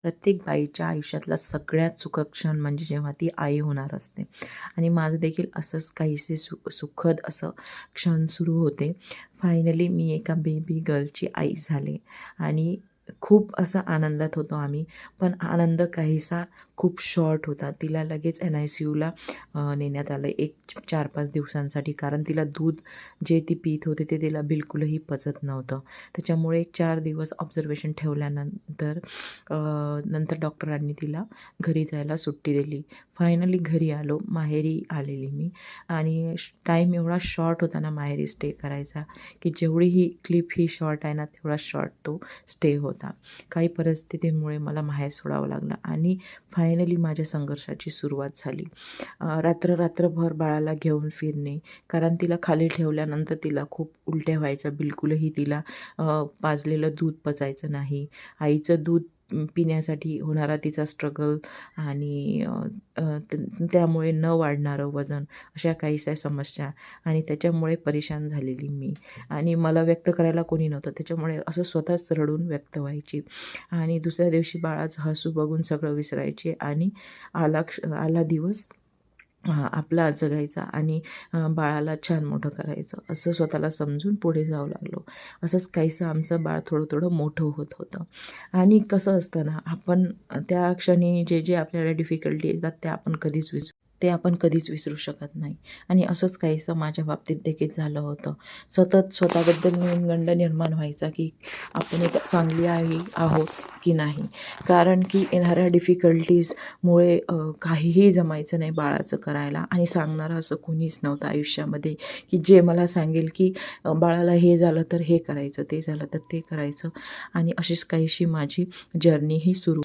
प्रत्येक बाईच्या आयुष्यातला सगळ्यात सुखद क्षण म्हणजे जेव्हा ती आई होणार असते आणि माझं देखील असंच काहीसे सुखद असं क्षण सुरू होते. फायनली मी एका बेबी गर्लची आई झाले आणि खूप असा आनंदात होतो आम्ही. पण आनंद काहीसा खूप शॉर्ट होता. तिला लगेच NICUला नेण्यात आलं 4-5 दिवसांसाठी. कारण तिला दूध जे ती पीत होते ते तिला बिलकुलही पचत नव्हतं. त्याच्यामुळे 4 दिवस ऑब्झर्वेशन ठेवल्यानंतर नंतर डॉक्टरांनी तिला घरी जायला सुट्टी दिली. फायनली घरी आलो. माहेरी आलेली मी आणि टाईम एवढा शॉर्ट होता ना माहेरी स्टे करायचा, की जेवढी ही क्लिप ही शॉर्ट आहे ना, तेवढा शॉर्ट तो स्टे होता. काही परिस्थितीमुळे मला माहेर सोडावं लागलं आणि फायनली माझ्या संघर्षाची सुरुवात झाली. रात्रभर बाळाला घेऊन फिरणे, कारण तिला खाली ठेवल्यानंतर तिला खूप उलट्या व्हायच्या. बिलकुलही तिला पाजलेलं दूध पचायचं नाही. आईचं दूध पिण्यासाठी होणारा तिचा स्ट्रगल आणि त्यामुळे न वाढणारं वजन, अशा काहीशा समस्या आणि त्याच्यामुळे परेशान झालेली मी आणि मला व्यक्त करायला कोणी नव्हतं. त्याच्यामुळे असं स्वतःच रडून व्यक्त व्हायची आणि दुसऱ्या दिवशी बाळाचं हसू बघून सगळं विसरायचे आणि आला दिवस आपला जगायचा आणि बाळाला छान मोठं करायचं असं स्वतःला समजून पुढे जावं लागलो. असंच काहीसं आमचं बाळ थोडं थोडं मोठं होत होतं आणि कसं असतं ना, आपण त्या क्षणी जे जे आपल्याला डिफिकल्टी येतात ते आपण कधीच विसरू शकत नाही आणि असंच काहीसं माझ्या बाबतीत देखील झालं होतं. सतत स्वतःबद्दल न्यूनगंड निर्माण व्हायचा, की आपण एक चांगली आई आहोत की नाही. कारण की येणाऱ्या डिफिकल्टीजमुळे काहीही जमायचं नाही बाळाचं करायला आणि सांगणारं असं कोणीच नव्हतं आयुष्यामध्ये, की जे मला सांगेल की बाळाला हे झालं तर हे करायचं, ते झालं तर ते करायचं आणि अशीच काहीशी माझी जर्नी ही सुरू